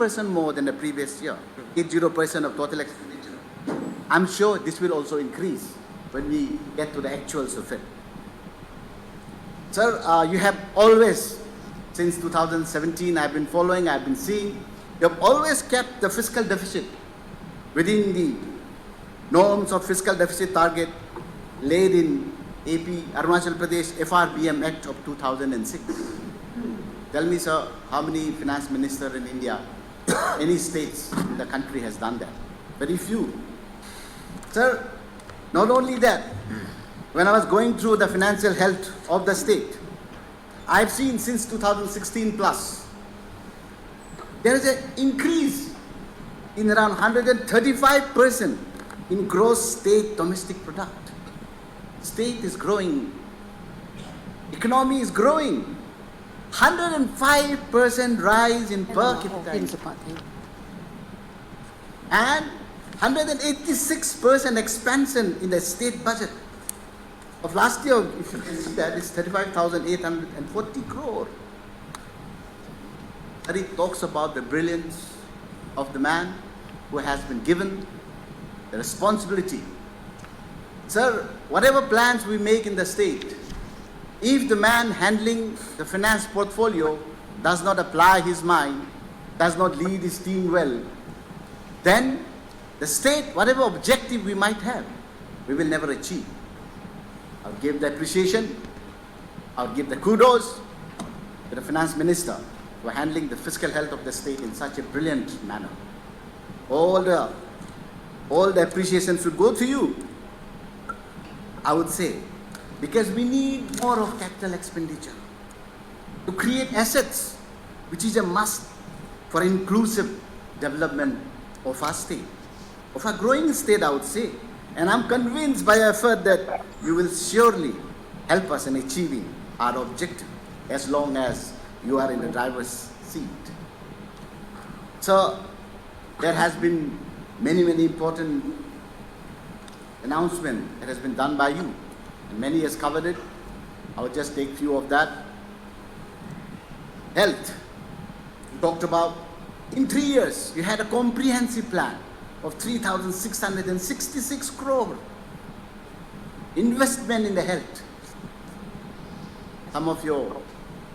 20% more than the previous year. 80% of total expenditure. I'm sure this will also increase when we get to the actuals of it. Sir, you have always, since 2017, I've been following, I've been seeing, you have always kept the fiscal deficit within the norms of fiscal deficit target laid in AP Arunachal Pradesh FRBM Act of 2006. Tell me, sir, how many finance ministers in India, any states in the country has done that? Very few. Sir, not only that, when I was going through the financial health of the state, I've seen since 2016 plus, there is an increase in around 135% in gross state domestic product. State is growing, economy is growing, 105% rise in per capita income, and 186% expansion in the state budget. Of last year, if you can see that, it's 35,840 crore. And it talks about the brilliance of the man who has been given the responsibility. Sir, whatever plans we make in the state, if the man handling the finance portfolio does not apply his mind, does not lead his team well, then the state, whatever objective we might have, we will never achieve. I'll give the appreciation, I'll give the kudos to the finance minister for handling the fiscal health of the state in such a brilliant manner. All the appreciation should go to you, I would say, because we need more of capital expenditure to create assets, which is a must for inclusive development of our state, of our growing state, I would say. And I'm convinced by effort that you will surely help us in achieving our objective as long as you are in the driver's seat. So there has been many important announcements that has been done by you, and many has covered it. I will just take few of that. Health, you talked about. In 3 years, you had a comprehensive plan of 3,666 crore investment in the health. Some of your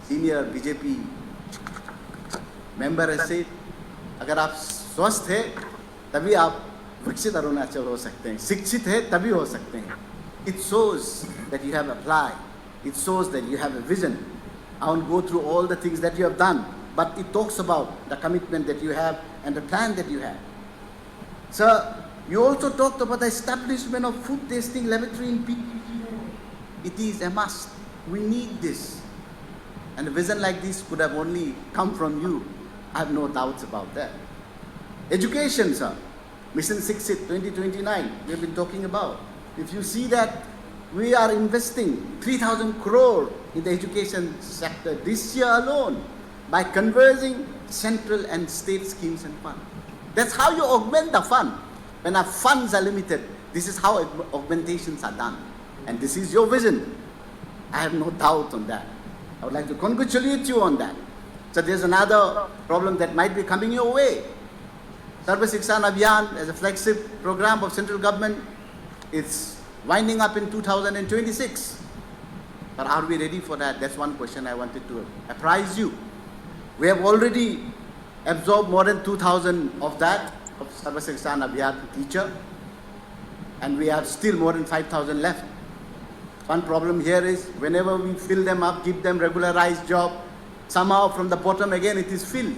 senior BJP member has said, अगर आप स्वस्थ हैं तभी आप विकसित अरुणाचल हो सकते हैं, शिक्षित है तभी हो सकते हैं. It shows that you have applied. It shows that you have a vision. I won't go through all the things that you have done, but it talks about the commitment that you have and the plan that you have. Sir, you also talked about the establishment of food tasting laboratory in PPP. It is a must. We need this. And a vision like this could have only come from you. I have no doubts about that. Education, sir. Mission 6 2029, we have been talking about. If you see that we are investing 3,000 crore in the education sector this year alone by converging central and state schemes and funds. That's how you augment the fund. When our funds are limited, this is how augmentations are done. And this is your vision. I have no doubt on that. I would like to congratulate you on that. So there's another problem that might be coming your way. Sarva Shiksha Abhiyan as a flagship program of central government, it's winding up in 2026. But are we ready for that? That's one question I wanted to apprise you. We have already absorbed more than 2,000 of that, of Sarva Shiksha Abhiyan teacher, and we have still more than 5,000 left. One problem here is whenever we fill them up, give them regularized job, somehow from the bottom again it is filled.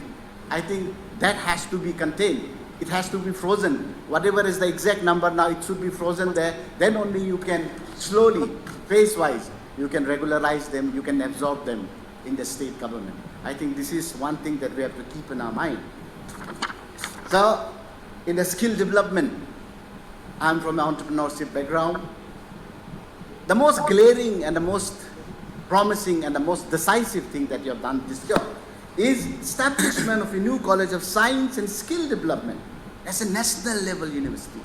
I think that has to be contained. It has to be frozen. Whatever is the exact number now, it should be frozen there. Then only you can slowly, phase-wise, you can regularize them, you can absorb them in the state government. I think this is one thing that we have to keep in our mind. So, in the skill development, I'm from an entrepreneurship background. The most glaring and the most promising and the most decisive thing that you have done this year is establishment of a new College of Science and Skill Development as a national level university.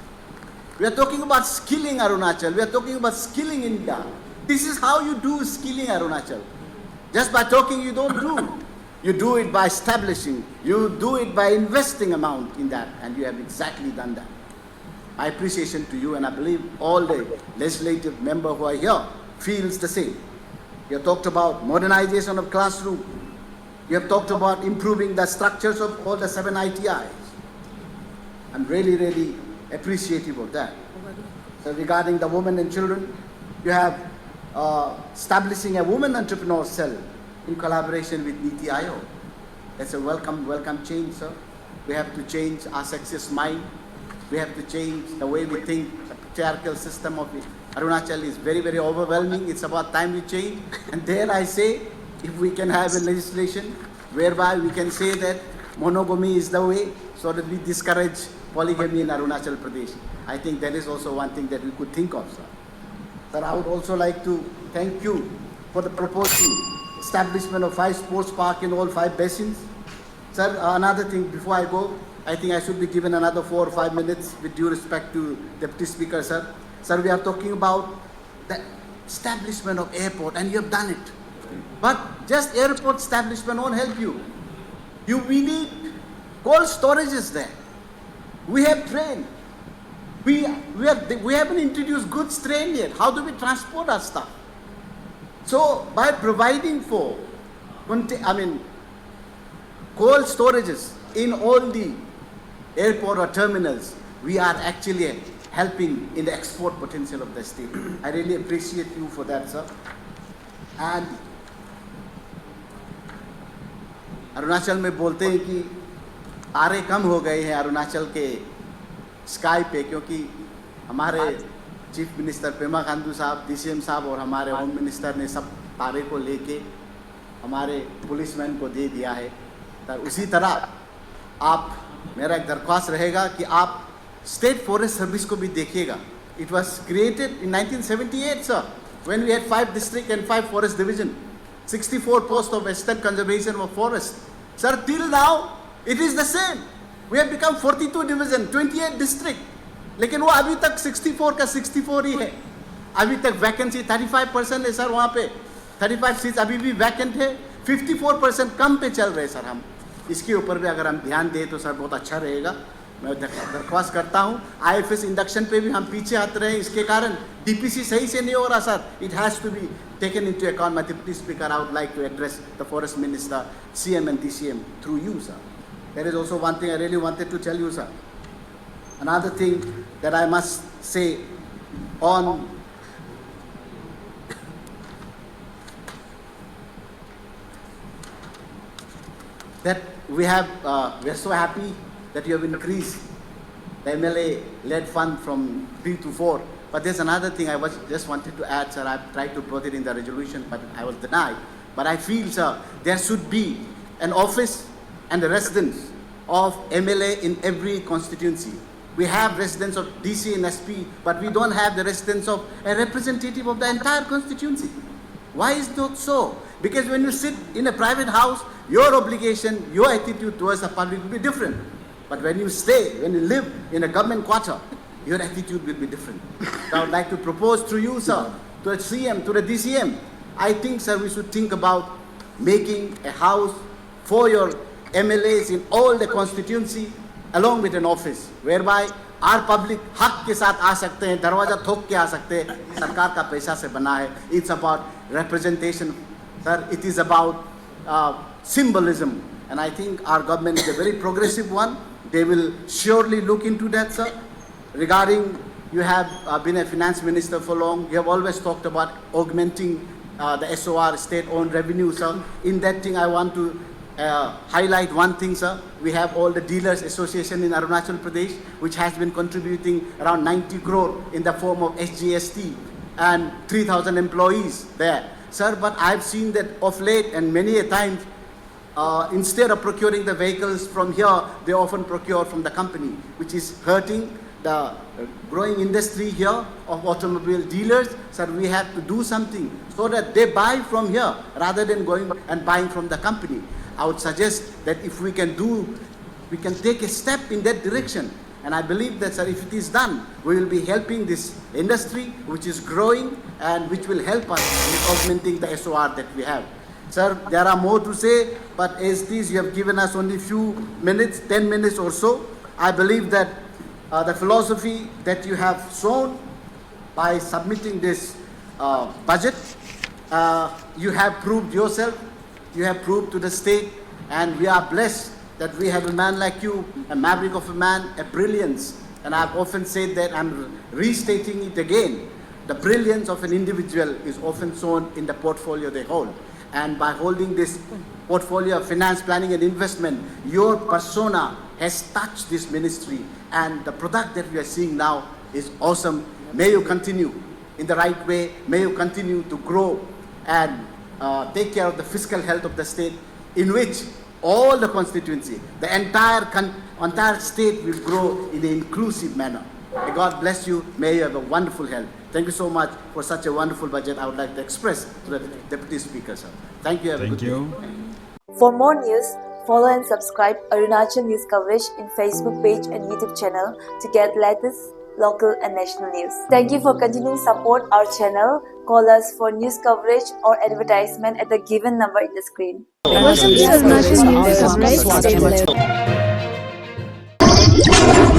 We are talking about skilling Arunachal. We are talking about skilling India. This is how you do skilling Arunachal. Just by talking you don't do. You do it by establishing. You do it by investing amount in that, and you have exactly done that. My appreciation to you, and I believe all the legislative members who are here feels the same. You have talked about modernization of classroom. You have talked about improving the structures of all the 7 ITIs. I'm really, really appreciative of that. So regarding the women and children, you have establishing a women entrepreneur cell in collaboration with Niti Aayog. That's a welcome change, sir. We have to change our sexist mind. We have to change the way we think. The patriarchal system of Arunachal is very, very overwhelming. It's about time we change. And there I say, if we can have a legislation whereby we can say that monogamy is the way, so that we discourage polygamy in Arunachal Pradesh. I think that is also one thing that we could think of, sir. Sir, I would also like to thank you for the proposed establishment of 5 sports parks in all 5 basins. Sir, another thing before I go, I think I should be given another 4 or 5 minutes with due respect to Deputy Speaker, sir. Sir, we are talking about the establishment of airport, and you have done it. But just airport establishment won't help you. We need cold storages there. We have train. We haven't introduced goods train yet. How do we transport our stuff? So by providing for, cold storages in all the airport or terminals, we are actually helping in the export potential of the state. I really appreciate you for that, sir. And Arunachal में बोलते हैं कि तारे कम हो गए हैं अरुणाचल के sky पे, क्योंकि हमारे चीफ मिनिस्टर पेमा खांडू साहब, DCM साहब और हमारे होम मिनिस्टर ने सब तारे को लेके हमारे पुलिसमैन को दे दिया है। तो उसी तरह आप, मेरा एक दरख्वास्त रहेगा कि आप स्टेट फॉरेस्ट सर्विस को भी देखिएगा। It was created in 1978, sir, when we had 5 district and 5 forest division, 64 posts of estate conservation of forest. Sir, till now it is the same. We have become 42 division, 28 district, लेकिन वो अभी तक 64 का 64 ही है। अभी तक वैकेंसी 35% है sir, वहाँ पे 35 सीट्स अभी भी वैकेंट है, 54% कम पे चल रहे सर। हम इसके ऊपर भी अगर हम ध्यान दें तो सर बहुत अच्छा रहेगा। मैं दरख्वास्त करता हूँ, IFS इंडक्शन पे भी हम पीछे हट रहे हैं, इसके कारण DPC सही से नहीं हो रहा sir. It has to be taken into account. My Deputy Speaker, I would like to address the Forest Minister, CM and DCM through you, sir. There is also one thing I really wanted to tell you, sir. Another thing that I must say on that we are so happy that you have increased the MLA-led fund from 3 to 4. But there's another thing I just wanted to add, sir. I've tried to put it in the resolution, but I was denied. But I feel, sir, there should be an office and a residence of MLA in every constituency. We have residents of DC and SP, but we don't have the residents of a representative of the entire constituency. Why is that so? Because when you sit in a private house, your obligation, your attitude towards the public will be different. But when you live in a government quarter, your attitude will be different. So I would like to propose to you, sir, to the CM, to the DCM, I think, sir, we should think about making a house for your MLAs in all the constituency along with an office, whereby our public हक के साथ आ सकते हैं, दरवाजा ठोक के आ सकते हैं, सरकार का पैसा से बना है। It's about representation, sir. It is about symbolism, and I think our government is a very progressive one. They will surely look into that, sir. Regarding, you have been a finance minister for long. You have always talked about augmenting the SOR, state-owned revenue, sir. In that thing, I want to highlight one thing, sir. We have all the dealers association in Arunachal Pradesh, which has been contributing around 90 crore in the form of SGST and 3,000 employees there. Sir, but I've seen that of late and many a times, instead of procuring the vehicles from here, they often procure from the company, which is hurting the growing industry here of automobile dealers. Sir, we have to do something so that they buy from here rather than going and buying from the company. I would suggest that if we can take a step in that direction. And I believe that, sir, if it is done, we will be helping this industry which is growing and which will help us in augmenting the SOR that we have. Sir, there are more to say, but as it is, you have given us only few minutes, 10 minutes or so. I believe that the philosophy that you have shown by submitting this budget, you have proved yourself, you have proved to the state, and we are blessed that we have a man like you, a maverick of a man, a brilliance. And I've often said that, I'm restating it again. The brilliance of an individual is often shown in the portfolio they hold. And by holding this portfolio of finance, planning and investment, your persona has touched this ministry, and the product that we are seeing now is awesome. May you continue in the right way. May you continue to grow and take care of the fiscal health of the state, in which all the constituency, the entire state will grow in an inclusive manner. May God bless you. May you have a wonderful health. Thank you so much for such a wonderful budget. I would like to express to the Deputy Speaker, sir. Thank you. Have a good day. For more news, follow and subscribe Arunachal News Coverage in Facebook page and YouTube channel to get latest local and national news. Thank you for continuing support our channel. Call us for news coverage or advertisement at the given number in the screen. Welcome to Arunachal News Coverage.